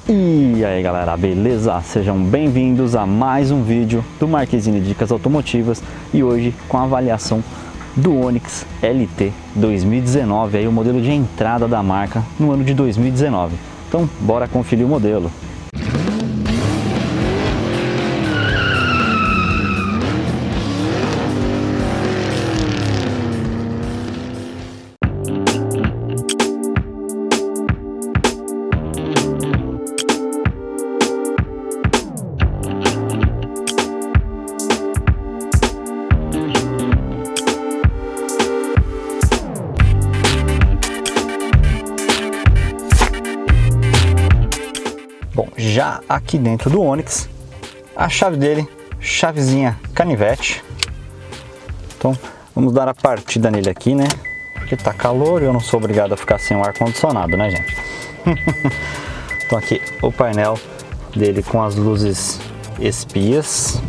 E aí galera, beleza? Sejam bem-vindos a mais um vídeo do Marquezine Dicas Automotivas e hoje com a avaliação do Onix LT 2019, aí o modelo de entrada da marca no ano de 2019. Então bora conferir o modelo. Bom, já aqui dentro do Onix, a chave dele, chavezinha canivete. Então, vamos dar a partida nele aqui, né? Porque tá calor e eu não sou obrigado a ficar sem o ar-condicionado, né, gente? Então aqui o painel dele com as luzes espias.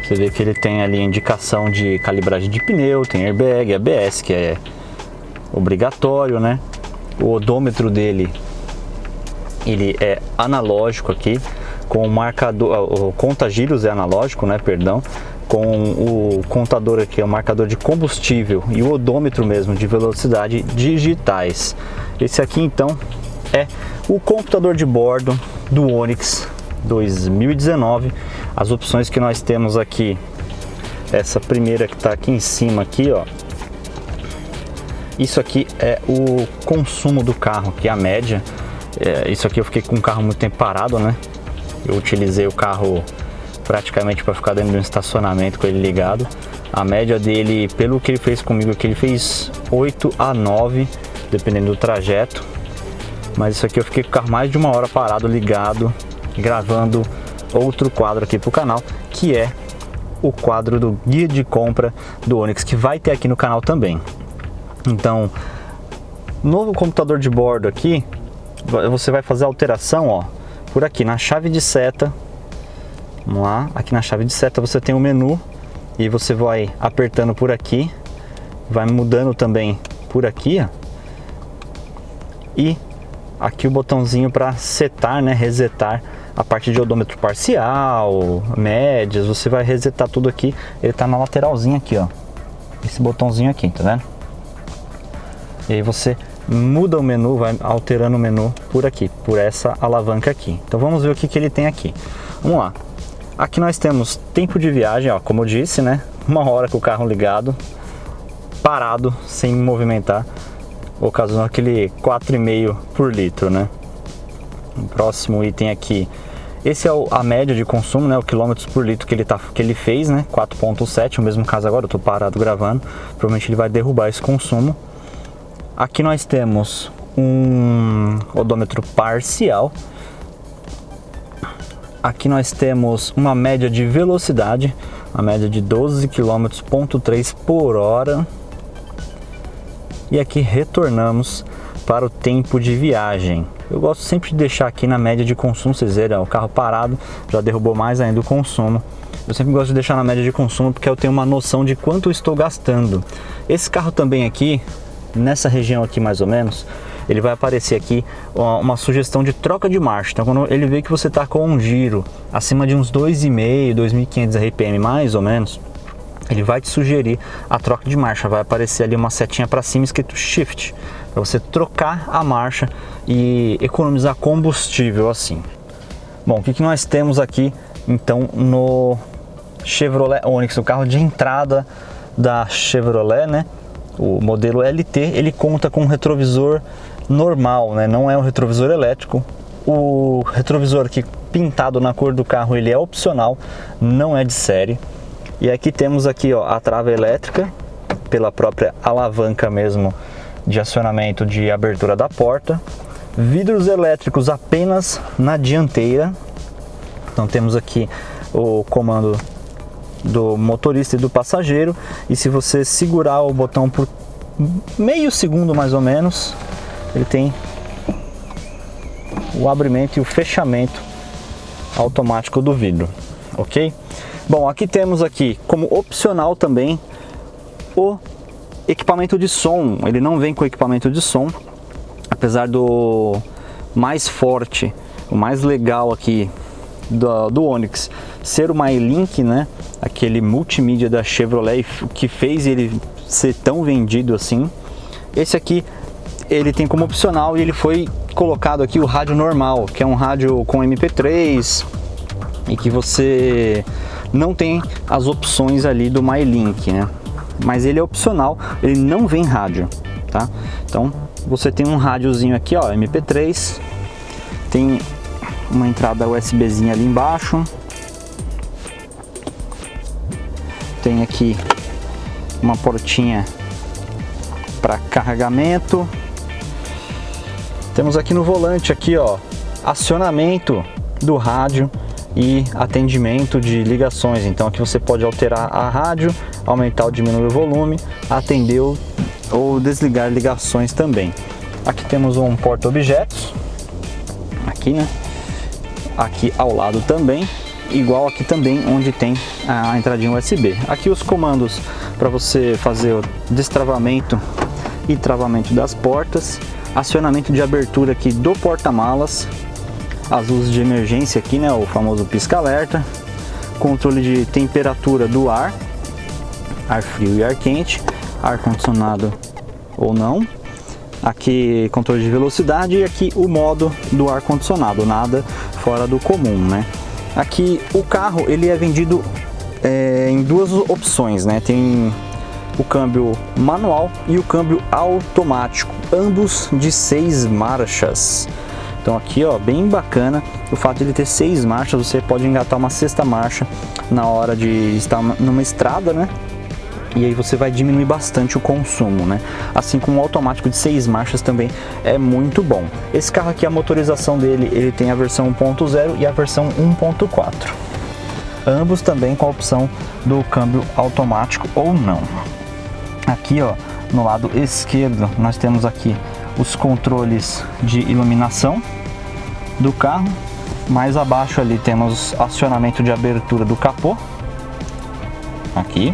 Você vê que ele tem ali a indicação de calibragem de pneu, tem airbag, ABS, que é obrigatório, né? O odômetro dele, ele é analógico aqui, com o marcador, o conta-giros é analógico, né? Perdão, com o contador aqui, o marcador de combustível e o odômetro mesmo de velocidade digitais. Esse aqui então é o computador de bordo do Onix 2019. As opções que nós temos aqui, essa primeira que está aqui em cima aqui, ó. Isso aqui é o consumo do carro, que é a média. Isso aqui eu fiquei com o carro muito tempo parado, né? Eu utilizei o carro praticamente para ficar dentro de um estacionamento com ele ligado. A média dele, pelo que ele fez comigo aqui, ele fez 8 a 9, dependendo do trajeto. Mas isso aqui eu fiquei com o carro mais de uma hora parado, ligado, gravando outro quadro aqui para o canal, que é o quadro do guia de compra do Onix, que vai ter aqui no canal também. Então, novo computador de bordo aqui, você vai fazer a alteração, ó, por aqui na chave de seta. Vamos lá, aqui na chave de seta você tem o menu e você vai apertando por aqui, vai mudando também por aqui, ó. E aqui o botãozinho para setar, né, resetar a parte de odômetro parcial, médias, você vai resetar tudo aqui. Ele tá na lateralzinha aqui, ó, esse botãozinho aqui, tá vendo? E aí você muda o menu, vai alterando o menu por aqui, por essa alavanca aqui. Então vamos ver o que ele tem aqui. Vamos lá. Aqui nós temos tempo de viagem, ó, como eu disse, né? 1 hora com o carro ligado, parado, sem movimentar, ocasionando aquele 4,5 por litro, né? O próximo item aqui, esse é a média de consumo, né? O quilômetros por litro que ele fez, né? 4,7, o mesmo caso agora, eu tô parado gravando, provavelmente ele vai derrubar esse consumo. Aqui nós temos um odômetro parcial. Aqui nós temos uma média de velocidade, a média de 12 km/3 por hora. E aqui retornamos para o tempo de viagem. Eu gosto sempre de deixar aqui na média de consumo, vocês verem, o carro parado já derrubou mais ainda o consumo. Eu sempre gosto de deixar na média de consumo porque eu tenho uma noção de quanto eu estou gastando. Esse carro também aqui, nessa região aqui mais ou menos, ele vai aparecer aqui uma sugestão de troca de marcha. Então quando ele vê que você está com um giro acima de uns 2,5, 2.500 RPM mais ou menos, ele vai te sugerir a troca de marcha. Vai aparecer ali uma setinha para cima escrito Shift, para você trocar a marcha e economizar combustível assim. Bom, o que nós temos aqui então no Chevrolet Onix, o carro de entrada da Chevrolet, né? O modelo LT, ele conta com um retrovisor normal, né? Não é um retrovisor elétrico. O retrovisor aqui pintado na cor do carro, ele é opcional, não é de série. E aqui temos aqui, ó, a trava elétrica pela própria alavanca mesmo de acionamento de abertura da porta. Vidros elétricos apenas na dianteira. Então temos aqui o comando do motorista e do passageiro, e se você segurar o botão por meio segundo mais ou menos, ele tem o abrimento e o fechamento automático do vidro, ok? Bom, aqui temos aqui como opcional também o Equipamento de som, ele não vem com equipamento de som, apesar do mais forte, o mais legal aqui do Onix ser o MyLink, né? Aquele multimídia da Chevrolet que fez ele ser tão vendido assim. Esse aqui ele tem como opcional e ele foi colocado aqui o rádio normal, que é um rádio com MP3 e que você não tem as opções ali do MyLink, né? Mas ele é opcional, ele não vem rádio, tá? Então você tem um rádiozinho aqui, ó, MP3, tem uma entrada USBzinha ali embaixo, tem aqui uma portinha para carregamento, temos aqui no volante aqui, ó, acionamento do rádio e atendimento de ligações. Então aqui você pode alterar a rádio, aumentar ou diminuir o volume, atender ou desligar ligações também. Aqui temos um porta-objetos, aqui, né? Aqui ao lado também, igual aqui também onde tem a entradinha USB. Aqui os comandos para você fazer o destravamento e travamento das portas, acionamento de abertura aqui do porta-malas, as luzes de emergência aqui, né, o famoso pisca-alerta, controle de temperatura do ar, ar frio e ar quente, ar condicionado ou não, aqui controle de velocidade e aqui o modo do ar condicionado, nada fora do comum, né? Aqui o carro ele é vendido em duas opções, né? Tem o câmbio manual e o câmbio automático, ambos de 6 marchas. Então aqui, ó, bem bacana o fato de ele ter 6 marchas, você pode engatar uma 6ª marcha na hora de estar numa estrada, né? E aí você vai diminuir bastante o consumo, né? Assim como o automático de 6 marchas também é muito bom. Esse carro aqui, a motorização dele, ele tem a versão 1.0 e a versão 1.4. Ambos também com a opção do câmbio automático ou não. Aqui, ó, no lado esquerdo, nós temos aqui os controles de iluminação do carro. Mais abaixo ali temos acionamento de abertura do capô. Aqui.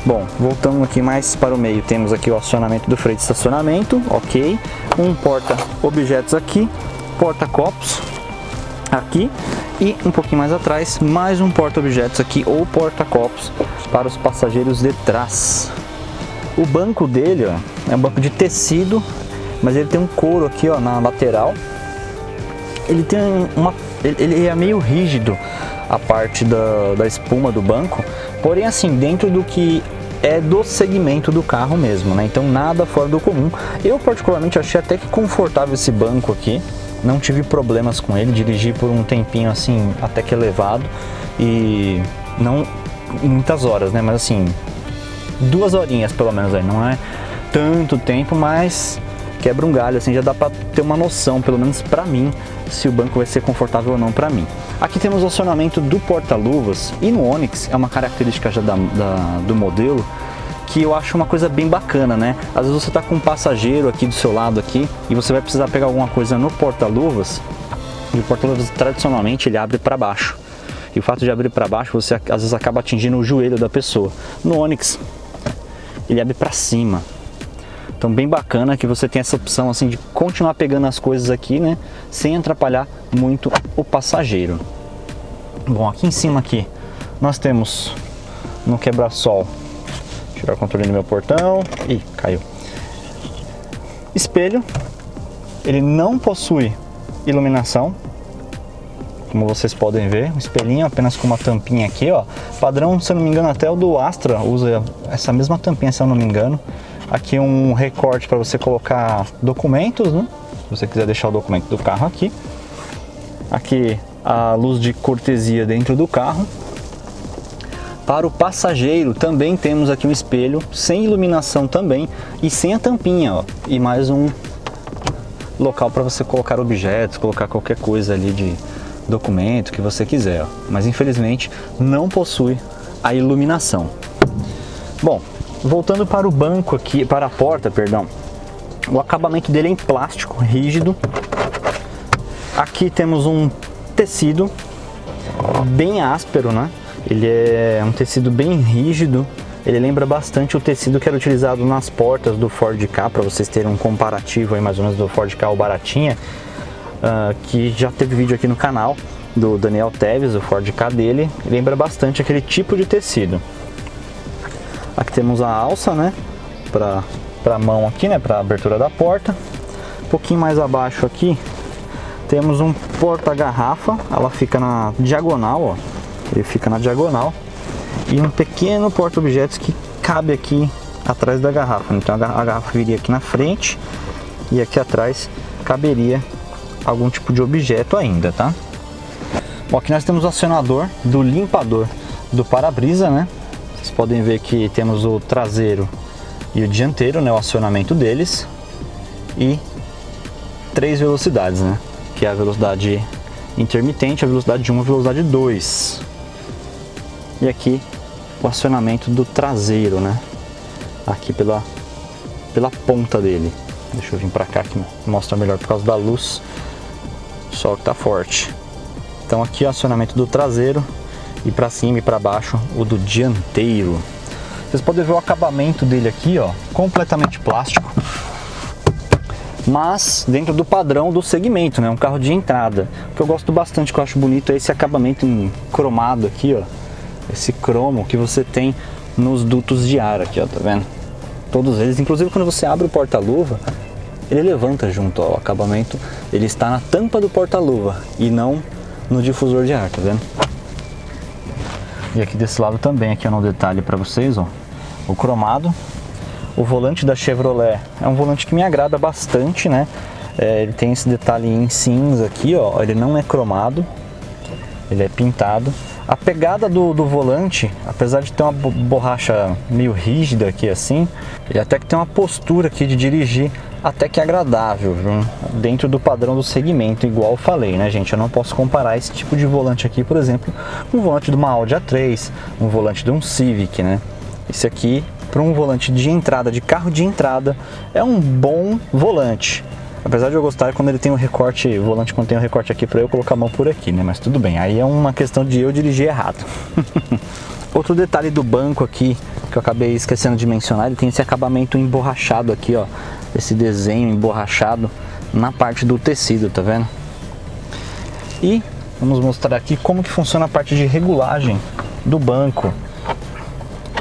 Bom, voltando aqui mais para o meio, temos aqui o acionamento do freio de estacionamento, ok. Um porta-objetos aqui, porta-copos aqui e um pouquinho mais atrás, mais um porta-objetos aqui ou porta-copos para os passageiros de trás. O banco dele, ó, é um banco de tecido, mas ele tem um couro aqui, ó, na lateral. Ele tem ele é meio rígido a parte da espuma do banco, porém assim, dentro do que é do segmento do carro mesmo, né? Então nada fora do comum. Eu particularmente achei até que confortável esse banco aqui, não tive problemas com ele, dirigi por um tempinho assim, até que elevado, e não muitas horas, né? Mas assim, 2 horinhas pelo menos aí, não é tanto tempo, mas quebra um galho, assim, já dá pra ter uma noção, pelo menos pra mim, se o banco vai ser confortável ou não pra mim. Aqui temos o acionamento do porta-luvas, e no Onix é uma característica já do modelo, que eu acho uma coisa bem bacana, né? Às vezes você tá com um passageiro aqui do seu lado aqui, e você vai precisar pegar alguma coisa no porta-luvas, e o porta-luvas tradicionalmente ele abre para baixo. E o fato de abrir para baixo, você às vezes acaba atingindo o joelho da pessoa. No Onix, ele abre para cima. Então bem bacana que você tem essa opção assim de continuar pegando as coisas aqui, né, sem atrapalhar muito o passageiro. Bom, aqui em cima aqui nós temos no quebra-sol, tirar o controle do meu portão, e caiu. Espelho, ele não possui iluminação, como vocês podem ver, um espelhinho apenas com uma tampinha aqui, ó, padrão, se eu não me engano até o do Astra usa essa mesma tampinha, se eu não me engano. Aqui um recorte para você colocar documentos, né? Se você quiser deixar o documento do carro aqui. Aqui a luz de cortesia dentro do carro. Para o passageiro também temos aqui um espelho sem iluminação também e sem a tampinha, ó. E mais um local para você colocar objetos, colocar qualquer coisa ali de documento que você quiser, ó. Mas infelizmente não possui a iluminação. Bom, voltando para o banco aqui, para a porta, perdão, o acabamento dele é em plástico rígido. Aqui temos um tecido bem áspero, né? Ele é um tecido bem rígido, ele lembra bastante o tecido que era utilizado nas portas do Ford Ka, para vocês terem um comparativo aí mais ou menos do Ford Ka, o Baratinha, que já teve vídeo aqui no canal do Daniel Teves, o Ford Ka dele, lembra bastante aquele tipo de tecido. Aqui temos a alça, né, para mão aqui, né, para abertura da porta. Um pouquinho mais abaixo aqui temos um porta-garrafa, ela fica na diagonal, ó, ele fica na diagonal, e um pequeno porta-objetos que cabe aqui atrás da garrafa. Então a garrafa viria aqui na frente e aqui atrás caberia algum tipo de objeto ainda, tá? Bom, aqui nós temos o acionador do limpador do para-brisa, né? Vocês podem ver que temos o traseiro e o dianteiro, né? O acionamento deles, e 3 velocidades, né? Que é a velocidade intermitente, a velocidade 1 e a velocidade 2. E aqui o acionamento do traseiro, né? Aqui pela ponta dele. Deixa eu vir pra cá que mostra melhor por causa da luz. O sol que tá forte. Então aqui o acionamento do traseiro, e para cima e para baixo o do dianteiro. Vocês podem ver o acabamento dele aqui, ó, completamente plástico, mas dentro do padrão do segmento, né? Um carro de entrada. O que eu gosto bastante, que eu acho bonito, é esse acabamento em cromado aqui, ó. Esse cromo que você tem nos dutos de ar aqui, ó, tá vendo? Todos eles, inclusive quando você abre o porta-luva, ele levanta junto, ó, o acabamento, ele está na tampa do porta-luva e não no difusor de ar, tá vendo? E aqui desse lado também, aqui é um detalhe para vocês, ó, o cromado. O volante da Chevrolet é um volante que me agrada bastante, né? Ele tem esse detalhe em cinza aqui, ó, ele não é cromado, ele é pintado. A pegada do volante, apesar de ter uma borracha meio rígida aqui assim, ele até que tem uma postura aqui de dirigir até que agradável, viu? Dentro do padrão do segmento, igual eu falei, né, gente? Eu não posso comparar esse tipo de volante aqui, por exemplo, com um volante de uma Audi A3, um volante de um Civic, né? Esse aqui, para um volante de entrada, de carro de entrada, é um bom volante. Apesar de eu gostar quando ele tem um recorte, o volante quando tem um recorte aqui para eu colocar a mão por aqui, né? Mas tudo bem, aí é uma questão de eu dirigir errado. Outro detalhe do banco aqui, que eu acabei esquecendo de mencionar, ele tem esse acabamento emborrachado aqui, ó. Esse desenho emborrachado na parte do tecido, tá vendo? E vamos mostrar aqui como que funciona a parte de regulagem do banco.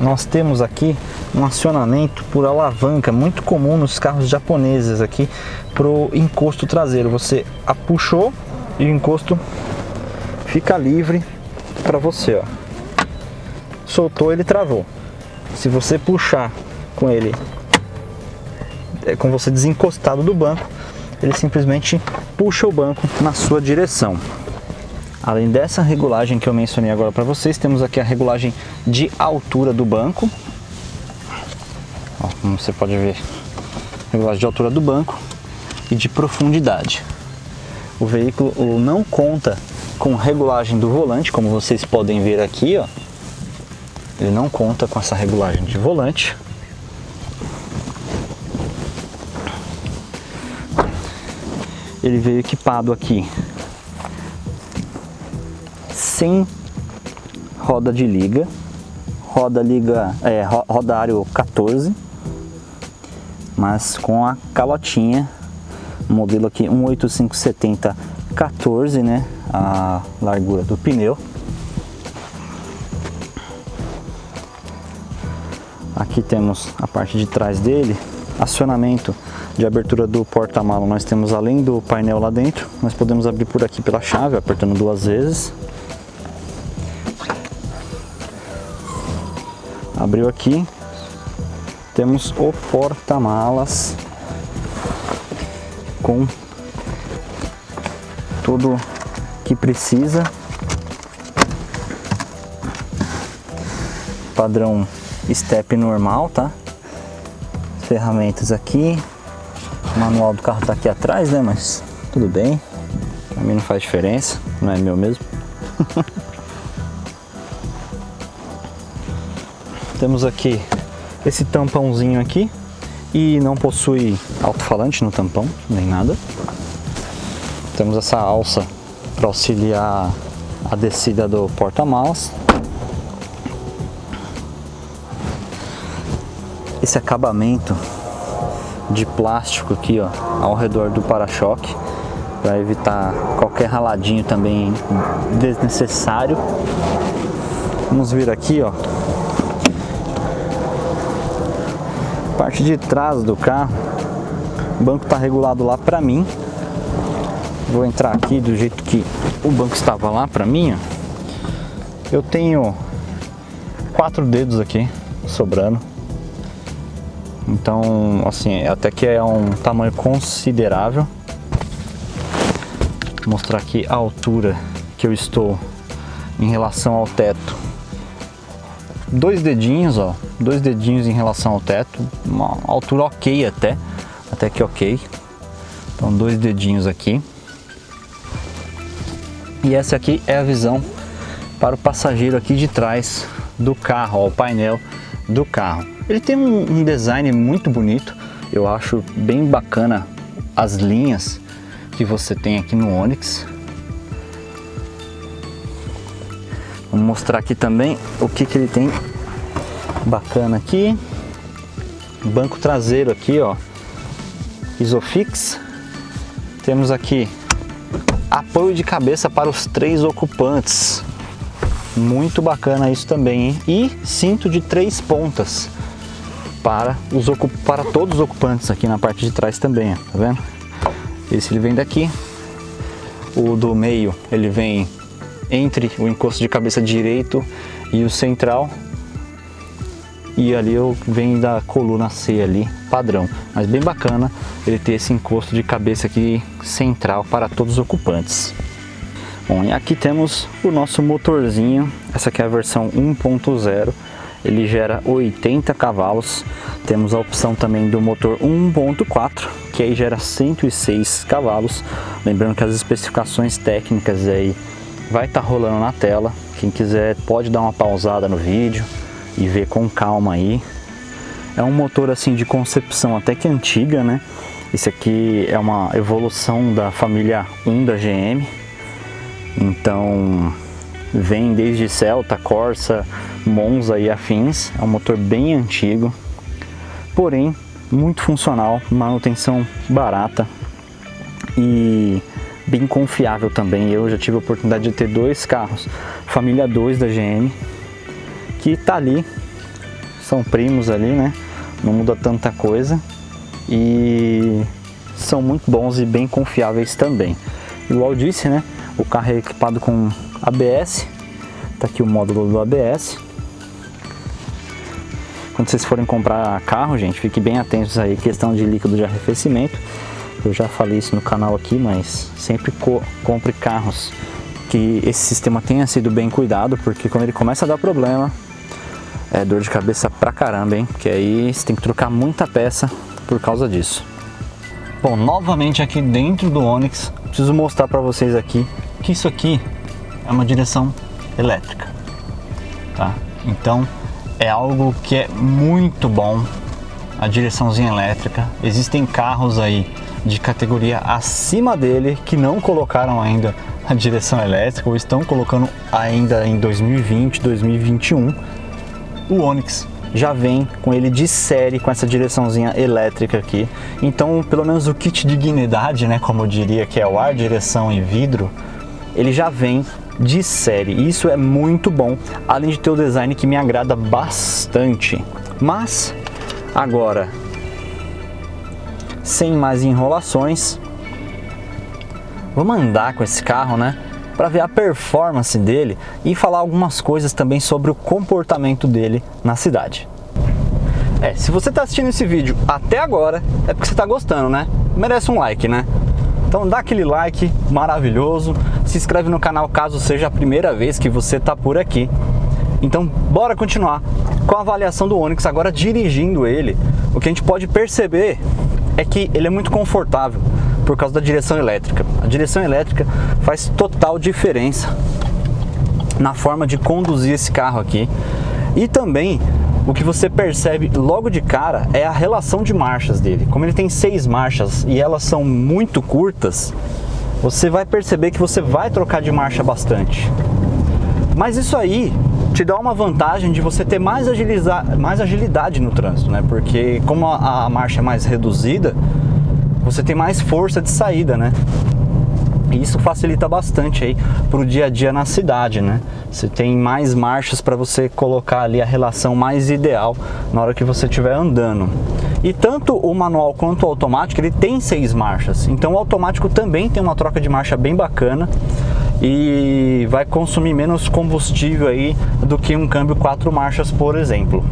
Nós temos aqui um acionamento por alavanca, muito comum nos carros japoneses aqui, pro encosto traseiro. Você puxou e o encosto fica livre para você, ó. Soltou, ele travou. Se você puxar com ele, com você desencostado do banco, ele simplesmente puxa o banco na sua direção. Além dessa regulagem que eu mencionei agora para vocês, temos aqui a regulagem de altura do banco. Ó, como você pode ver, regulagem de altura do banco e de profundidade. O veículo não conta com regulagem do volante, como vocês podem ver aqui, ó. Ele não conta com essa regulagem de volante. Ele veio equipado aqui sem roda de liga, roda aro 14, mas com a calotinha, modelo aqui 185/70 14, né, a largura do pneu. Aqui temos a parte de trás dele, acionamento de abertura do porta-mala. Nós temos, além do painel lá dentro, nós podemos abrir por aqui pela chave, apertando 2 vezes. Abriu aqui, temos o porta-malas com tudo que precisa, padrão step normal, tá? Ferramentas aqui, o manual do carro tá aqui atrás, né? Mas tudo bem, pra mim não faz diferença, não é meu mesmo. Temos aqui esse tampãozinho aqui e não possui alto-falante no tampão, nem nada. Temos essa alça para auxiliar a descida do porta-malas. esse acabamento de plástico aqui, ó, ao redor do para-choque, para evitar qualquer raladinho também desnecessário. Vamos vir aqui, ó, parte de trás do carro. O banco está regulado lá para mim. Vou entrar aqui do jeito que o banco estava lá para mim, ó. Eu tenho 4 dedos aqui sobrando, então assim, até que é um tamanho considerável. Vou mostrar aqui a altura que eu estou em relação ao teto. 2 dedinhos, ó, 2 dedinhos em relação ao teto, uma altura ok até que ok. Então 2 dedinhos aqui. E essa aqui é a visão para o passageiro aqui de trás do carro, ó, o painel do carro. Ele tem um design muito bonito, eu acho bem bacana as linhas que você tem aqui no Onix. Vou mostrar aqui também o que ele tem bacana aqui. Banco traseiro aqui, ó, Isofix. Temos aqui apoio de cabeça para os 3 ocupantes. Muito bacana isso também, hein? E cinto de 3 pontas para todos os ocupantes aqui na parte de trás também, ó, tá vendo? Esse ele vem daqui. O do meio ele vem entre o encosto de cabeça direito e o central. E ali vem da coluna C ali, padrão. Mas bem bacana ele ter esse encosto de cabeça aqui central para todos os ocupantes. Bom, e aqui temos o nosso motorzinho. Essa aqui é a versão 1.0. Ele gera 80 cavalos. Temos a opção também do motor 1.4, que aí gera 106 cavalos. Lembrando que as especificações técnicas aí vai estar rolando na tela. Quem quiser pode dar uma pausada no vídeo e ver com calma aí. É um motor assim de concepção até que antiga, né? Esse aqui é uma evolução da família 1 da GM. Então vem desde Celta, Corsa, Monza e afins. É um motor bem antigo, porém muito funcional, manutenção barata e bem confiável também. Eu já tive a oportunidade de ter 2 carros família 2 da GM, que tá ali, são primos ali, né? Não muda tanta coisa e são muito bons e bem confiáveis também. Igual disse, né? O carro é equipado com ABS, tá aqui o módulo do ABS. Quando vocês forem comprar carro, gente, fiquem bem atentos aí, questão de líquido de arrefecimento. Eu já falei isso no canal aqui, mas sempre compre carros que esse sistema tenha sido bem cuidado, porque quando ele começa a dar problema, é dor de cabeça pra caramba, hein? Porque aí você tem que trocar muita peça por causa disso. Bom, novamente aqui dentro do Onix, preciso mostrar pra vocês aqui que isso aqui é uma direção elétrica, tá? Então é algo que é muito bom, a direçãozinha elétrica. Existem carros aí de categoria acima dele que não colocaram ainda a direção elétrica ou estão colocando ainda em 2020, 2021. O Onix já vem com ele de série, com essa direçãozinha elétrica aqui. Então, pelo menos o kit de dignidade, né, como eu diria, que é o ar, direção e vidro, ele já vem de série. E isso é muito bom, além de ter o design que me agrada bastante. Mas, agora, sem mais enrolações, vamos andar com esse carro, né, para ver a performance dele e falar algumas coisas também sobre o comportamento dele na cidade. Se você está assistindo esse vídeo até agora, é porque você está gostando, né? Merece um like, né? Então dá aquele like maravilhoso, se inscreve no canal caso seja a primeira vez que você está por aqui. Então bora continuar com a avaliação do Onix, agora dirigindo ele. O que a gente pode perceber é que ele é muito confortável por causa da direção elétrica. A direção elétrica faz total diferença na forma de conduzir esse carro aqui. E também o que você percebe logo de cara é a relação de marchas dele. Como ele tem 6 marchas e elas são muito curtas, você vai perceber que você vai trocar de marcha bastante. Mas isso aí te dá uma vantagem de você ter mais agilidade no trânsito, né? Porque como a marcha é mais reduzida, você tem mais força de saída, né? E isso facilita bastante aí para o dia a dia na cidade, né? Você tem mais marchas para você colocar ali a relação mais ideal na hora que você estiver andando. E tanto o manual quanto o automático, ele tem 6 marchas. Então o automático também tem uma troca de marcha bem bacana e vai consumir menos combustível aí do que um câmbio 4 marchas, por exemplo.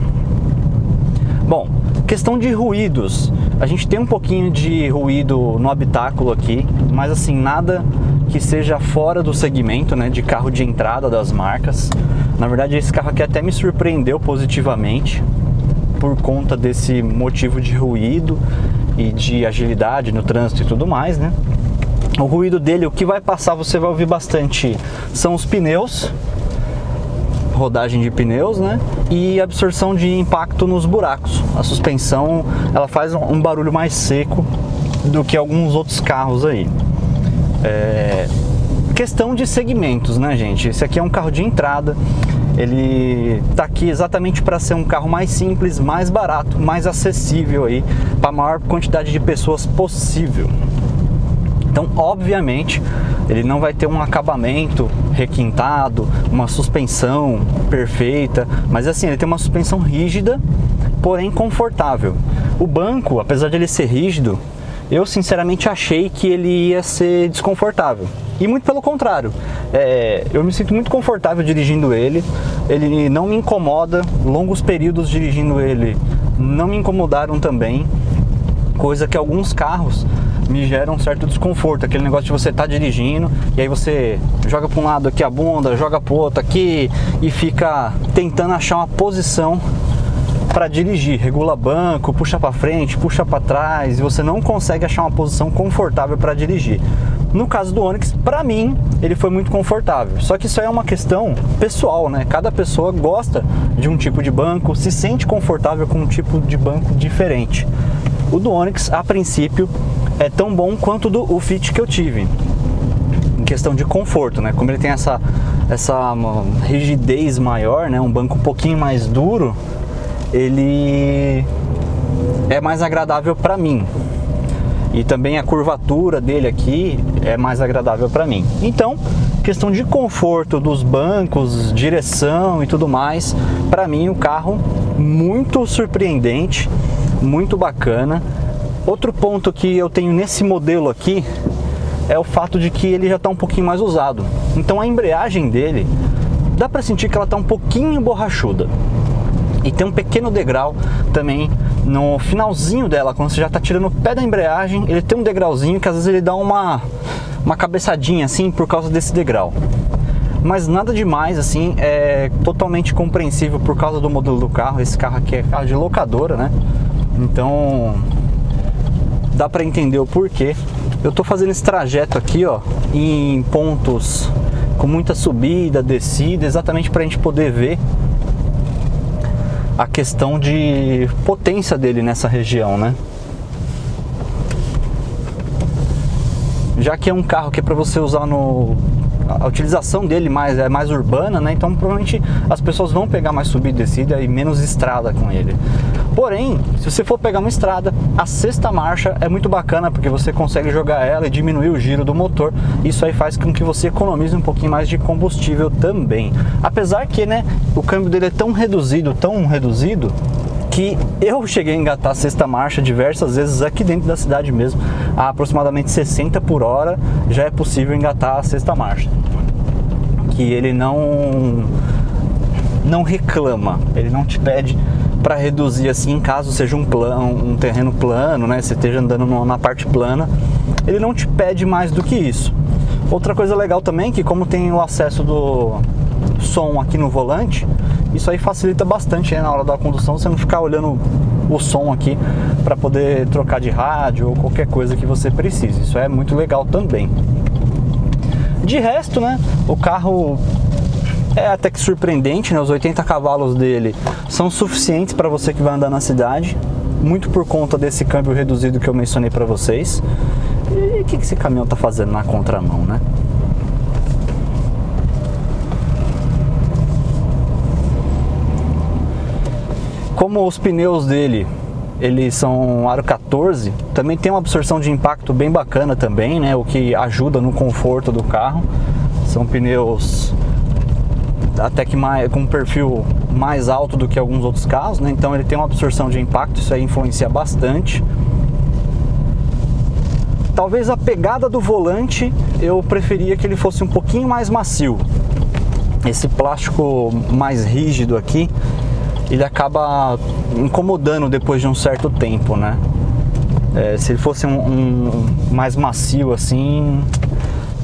Bom, questão de ruídos, a gente tem um pouquinho de ruído no habitáculo aqui, mas assim, nada que seja fora do segmento, né, de carro de entrada das marcas. Na verdade, esse carro aqui até me surpreendeu positivamente por conta desse motivo de ruído e de agilidade no trânsito e tudo mais, né? O ruído dele, o que vai passar, você vai ouvir bastante, são os pneus, rodagem de pneus, né? E absorção de impacto nos buracos. A suspensão, ela faz um barulho mais seco do que alguns outros carros aí. Questão de segmentos, né, gente? Esse aqui é um carro de entrada. Ele tá aqui exatamente para ser um carro mais simples, mais barato, mais acessível aí para a maior quantidade de pessoas possível. Então, obviamente, ele não vai ter um acabamento requintado, uma suspensão perfeita, mas assim, ele tem uma suspensão rígida, porém confortável. O banco, apesar de ele ser rígido, eu sinceramente achei que ele ia ser desconfortável. E muito pelo contrário, eu me sinto muito confortável dirigindo ele, ele não me incomoda, longos períodos dirigindo ele não me incomodaram também, coisa que alguns carros me gera um certo desconforto, aquele negócio de você estar dirigindo e aí você joga para um lado aqui a bunda, joga para o outro aqui e fica tentando achar uma posição para dirigir, regula banco, puxa para frente, puxa para trás e você não consegue achar uma posição confortável para dirigir. No caso do Onix, para mim, ele foi muito confortável. Só que isso aí é uma questão pessoal, né? Cada pessoa gosta de um tipo de banco, se sente confortável com um tipo de banco diferente. O do Onix, a princípio, é tão bom quanto o Fit que eu tive, em questão de conforto, né? Como ele tem essa rigidez maior, né? Um banco um pouquinho mais duro, ele é mais agradável para mim. E também a curvatura dele aqui é mais agradável para mim. Então, questão de conforto dos bancos, direção e tudo mais, para mim o carro muito surpreendente, muito bacana. Outro ponto que eu tenho nesse modelo aqui é o fato de que ele já está um pouquinho mais usado. Então a embreagem dele, dá para sentir que ela está um pouquinho borrachuda. E tem um pequeno degrau também no finalzinho dela, quando você já está tirando o pé da embreagem, ele tem um degrauzinho que às vezes ele dá uma cabeçadinha assim por causa desse degrau. Mas nada demais, assim, é totalmente compreensível por causa do modelo do carro. Esse carro aqui é carro de locadora, né? Então dá para entender o porquê. Eu tô fazendo esse trajeto aqui, ó, em pontos com muita subida, descida, exatamente para a gente poder ver a questão de potência dele nessa região, né? Já que é um carro que é para você usar a utilização dele é mais urbana, né? Então provavelmente as pessoas vão pegar mais subida e descida e menos estrada com ele. Porém, se você for pegar uma estrada, a sexta marcha é muito bacana porque você consegue jogar ela e diminuir o giro do motor. Isso aí faz com que você economize um pouquinho mais de combustível também. Apesar que, né, o câmbio dele é tão reduzido, que eu cheguei a engatar a sexta marcha diversas vezes aqui dentro da cidade mesmo. A aproximadamente 60 por hora já é possível engatar a sexta marcha. Que ele não reclama, ele não te pede para reduzir assim, caso seja um terreno plano, né? Você esteja andando na parte plana, ele não te pede mais do que isso. Outra coisa legal também, que como tem o acesso do som aqui no volante, isso aí facilita bastante, né, na hora da condução, você não ficar olhando o som aqui para poder trocar de rádio ou qualquer coisa que você precise. Isso é muito legal também. De resto, né, o carro é até que surpreendente, né? Os 80 cavalos dele são suficientes para você que vai andar na cidade, muito por conta desse câmbio reduzido que eu mencionei para vocês. E o que esse caminhão tá fazendo na contramão, né? como os pneus dele, eles são aro 14, também tem uma absorção de impacto bem bacana também, né? O que ajuda no conforto do carro. São pneus até que com um perfil mais alto do que alguns outros carros, né? Então ele tem uma absorção de impacto, isso aí influencia bastante. Talvez a pegada do volante eu preferia que ele fosse um pouquinho mais macio. Esse plástico mais rígido aqui, ele acaba incomodando depois de um certo tempo, né? Se ele fosse mais macio assim,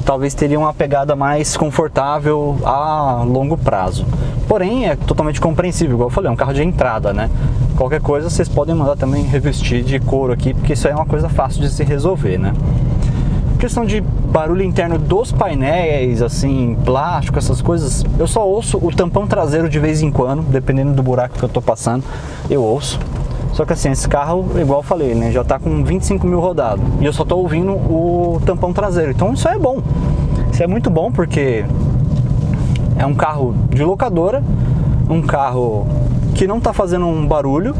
talvez teria uma pegada mais confortável a longo prazo. Porém, é totalmente compreensível, igual eu falei, é um carro de entrada, né? Qualquer coisa vocês podem mandar também revestir de couro aqui, porque isso aí é uma coisa fácil de se resolver, né? Questão de barulho interno dos painéis, assim, plástico, essas coisas, eu só ouço o tampão traseiro de vez em quando, dependendo do buraco que eu tô passando, eu ouço. Só que assim, esse carro, igual eu falei, né, já tá com 25 mil rodado e eu só tô ouvindo o tampão traseiro, então isso é bom. Isso é muito bom porque é um carro de locadora, um carro que não tá fazendo um barulho,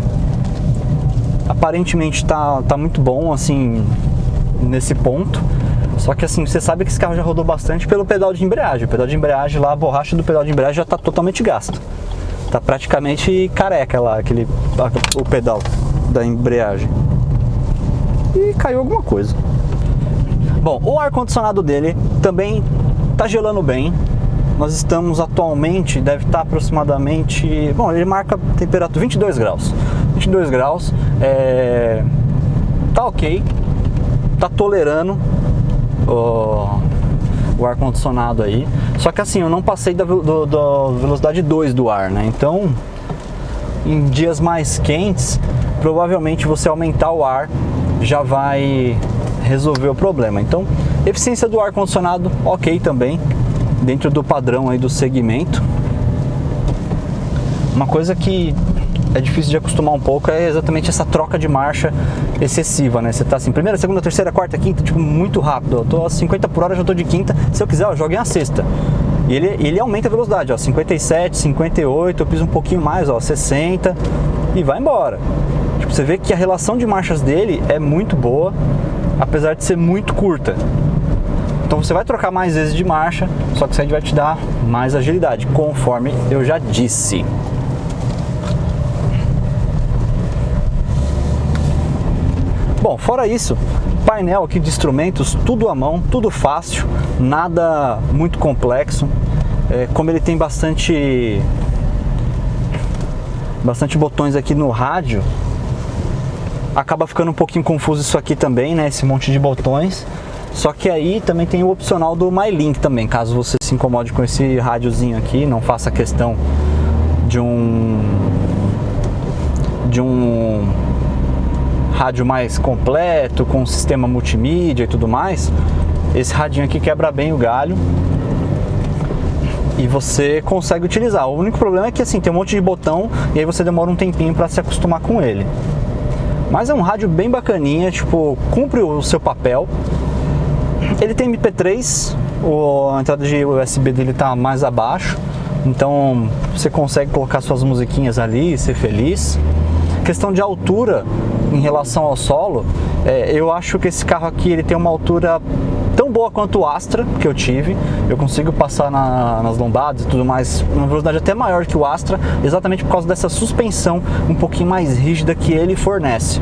aparentemente tá muito bom, assim, nesse ponto. Só que assim, você sabe que esse carro já rodou bastante pelo pedal de embreagem. O pedal de embreagem lá, a borracha do pedal de embreagem já tá totalmente gasta. Tá praticamente careca lá, o pedal da embreagem. E caiu alguma coisa. Bom, o ar-condicionado dele também tá gelando bem. Nós estamos atualmente, deve estar aproximadamente... Bom, ele marca temperatura 22 graus. 22 graus, tá ok. Tá tolerando o ar-condicionado aí. Só que assim, eu não passei da velocidade 2 do ar, né? Então, em dias mais quentes, provavelmente você aumentar o ar já vai resolver o problema. Então, eficiência do ar-condicionado, ok também, dentro do padrão aí do segmento. Uma coisa que é difícil de acostumar um pouco é exatamente essa troca de marcha excessiva, né? Você tá assim, primeira, segunda, terceira, quarta, quinta, tipo, muito rápido. Eu tô a 50 por hora, já tô de quinta. Se eu quiser, eu jogo em a sexta. E ele aumenta a velocidade, ó, 57, 58, eu piso um pouquinho mais, ó, 60 e vai embora. Tipo, você vê que a relação de marchas dele é muito boa, apesar de ser muito curta. Então você vai trocar mais vezes de marcha, só que isso aí vai te dar mais agilidade, conforme eu já disse. Bom, fora isso, painel aqui de instrumentos, tudo à mão, tudo fácil, nada muito complexo. Como ele tem bastante botões aqui no rádio, acaba ficando um pouquinho confuso isso aqui também, né? Esse monte de botões. Só que aí também tem o opcional do MyLink também, caso você se incomode com esse rádiozinho aqui, não faça questão de um rádio mais completo, com sistema multimídia e tudo mais. Esse radinho aqui quebra bem o galho e você consegue utilizar. O único problema é que assim, tem um monte de botão e aí você demora um tempinho para se acostumar com ele. Mas é um rádio bem bacaninha, tipo, cumpre o seu papel. Ele tem MP3, a entrada de USB dele tá mais abaixo, então você consegue colocar suas musiquinhas ali e ser feliz. Questão de altura em relação ao solo, eu acho que esse carro aqui ele tem uma altura tão boa quanto o Astra que eu tive. Eu consigo passar nas lombadas e tudo mais, uma velocidade até maior que o Astra, exatamente por causa dessa suspensão um pouquinho mais rígida que ele fornece.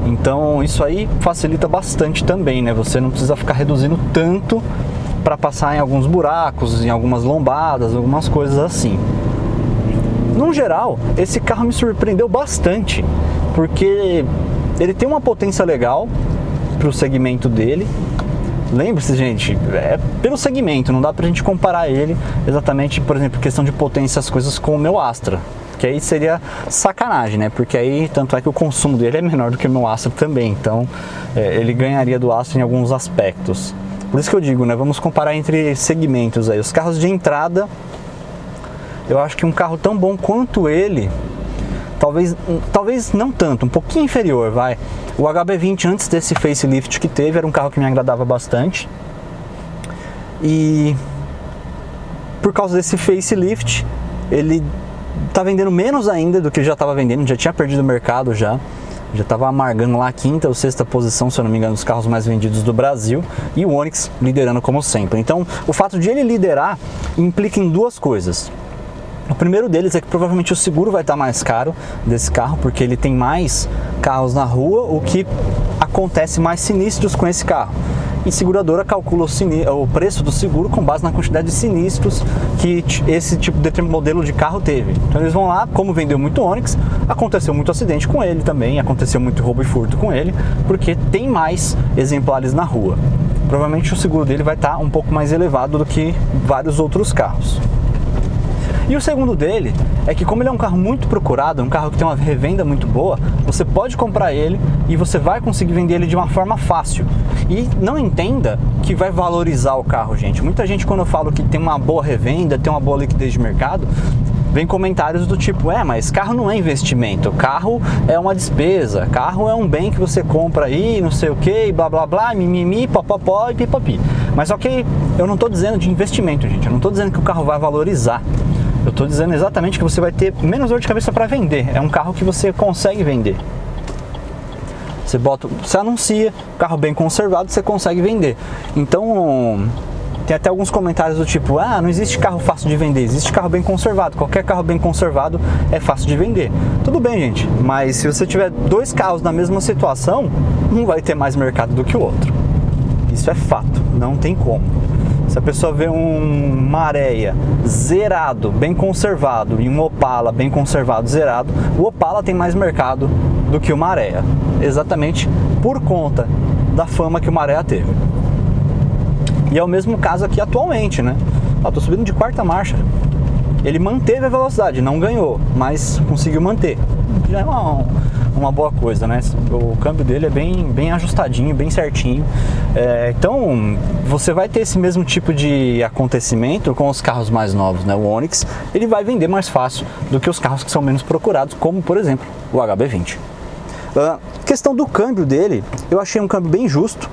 Então isso aí facilita bastante também, né? Você não precisa ficar reduzindo tanto para passar em alguns buracos, em algumas lombadas, algumas coisas assim. No geral, esse carro me surpreendeu bastante, porque ele tem uma potência legal para o segmento dele. Lembre-se, gente, é pelo segmento, não dá pra gente comparar ele exatamente, por exemplo, questão de potência, as coisas com o meu Astra, que aí seria sacanagem, né? Porque aí, tanto é que o consumo dele é menor do que o meu Astra também, então ele ganharia do Astra em alguns aspectos. Por isso que eu digo, né? Vamos comparar entre segmentos aí. Os carros de entrada, eu acho que um carro tão bom quanto ele, talvez não tanto, um pouquinho inferior, vai. O HB20 antes desse facelift que teve era um carro que me agradava bastante. E por causa desse facelift, ele tá vendendo menos ainda do que ele já estava vendendo, já tinha perdido o mercado já estava amargando lá a 5ª ou 6ª posição, se eu não me engano, dos carros mais vendidos do Brasil, e o Onix liderando como sempre. Então, o fato de ele liderar implica em duas coisas. O primeiro deles é que provavelmente o seguro vai estar mais caro desse carro, porque ele tem mais carros na rua, o que acontece mais sinistros com esse carro. E seguradora calcula o preço do seguro com base na quantidade de sinistros que esse tipo de modelo de carro teve. Então eles vão lá, como vendeu muito Onix, aconteceu muito acidente com ele também, aconteceu muito roubo e furto com ele, porque tem mais exemplares na rua. Provavelmente o seguro dele vai estar um pouco mais elevado do que vários outros carros. E o segundo dele é que, como ele é um carro muito procurado, um carro que tem uma revenda muito boa, você pode comprar ele e você vai conseguir vender ele de uma forma fácil. E não entenda que vai valorizar o carro, gente. Muita gente, quando eu falo que tem uma boa revenda, tem uma boa liquidez de mercado, vem comentários do tipo, mas carro não é investimento, carro é uma despesa, carro é um bem que você compra aí, não sei o que, blá blá blá, mimimi, popopó e pipapi. Mas ok, eu não estou dizendo de investimento, gente, eu não estou dizendo que o carro vai valorizar. Eu estou dizendo exatamente que você vai ter menos dor de cabeça para vender. É um carro que você consegue vender. Você anuncia, carro bem conservado, você consegue vender. Então, tem até alguns comentários do tipo, não existe carro fácil de vender, existe carro bem conservado. Qualquer carro bem conservado é fácil de vender. Tudo bem, gente, mas se você tiver dois carros na mesma situação, um vai ter mais mercado do que o outro. Isso é fato, não tem como. Se a pessoa vê um Marea zerado, bem conservado, e um Opala bem conservado, zerado, o Opala tem mais mercado do que o Marea, exatamente por conta da fama que o Marea teve. E é o mesmo caso aqui atualmente, né? Tô subindo de 4ª marcha. Ele manteve a velocidade, não ganhou, mas conseguiu manter. Já é uma boa coisa, né? O câmbio dele é bem ajustadinho, bem certinho. Então, você vai ter esse mesmo tipo de acontecimento com os carros mais novos, né? O Onix, ele vai vender mais fácil do que os carros que são menos procurados, como, por exemplo, o HB20. Questão do câmbio dele, eu achei um câmbio bem justo.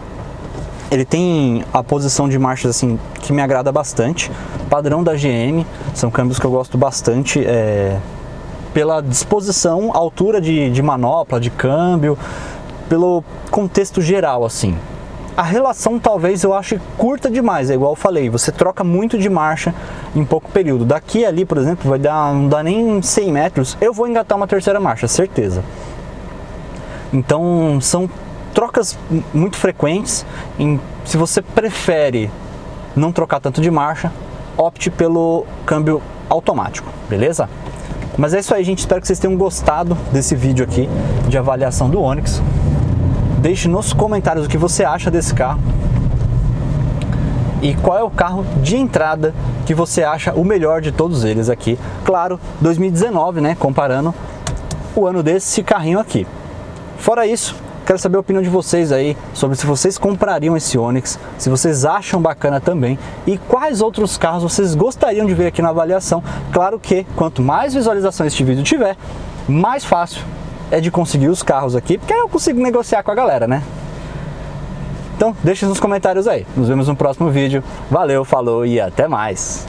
Ele tem a posição de marchas assim que me agrada bastante, padrão da GM, são câmbios que eu gosto bastante, pela disposição, altura de manopla, de câmbio, pelo contexto geral assim. A relação talvez eu ache curta demais, é igual eu falei, você troca muito de marcha em pouco período. Daqui ali, por exemplo, não dá nem 100 metros, eu vou engatar uma 3ª marcha, certeza. Então são trocas muito frequentes. Se você prefere não trocar tanto de marcha, opte pelo câmbio automático, beleza? Mas é isso aí, gente, espero que vocês tenham gostado desse vídeo aqui de avaliação do Onix. Deixe nos comentários o que você acha desse carro e qual é o carro de entrada que você acha o melhor de todos eles aqui. Claro, 2019, né, comparando o ano desse carrinho aqui. Fora isso, quero saber a opinião de vocês aí sobre se vocês comprariam esse Onix, se vocês acham bacana também e quais outros carros vocês gostariam de ver aqui na avaliação. Claro que quanto mais visualizações este vídeo tiver, mais fácil é de conseguir os carros aqui, porque aí eu consigo negociar com a galera, né? Então deixe nos comentários aí. Nos vemos no próximo vídeo. Valeu, falou e até mais!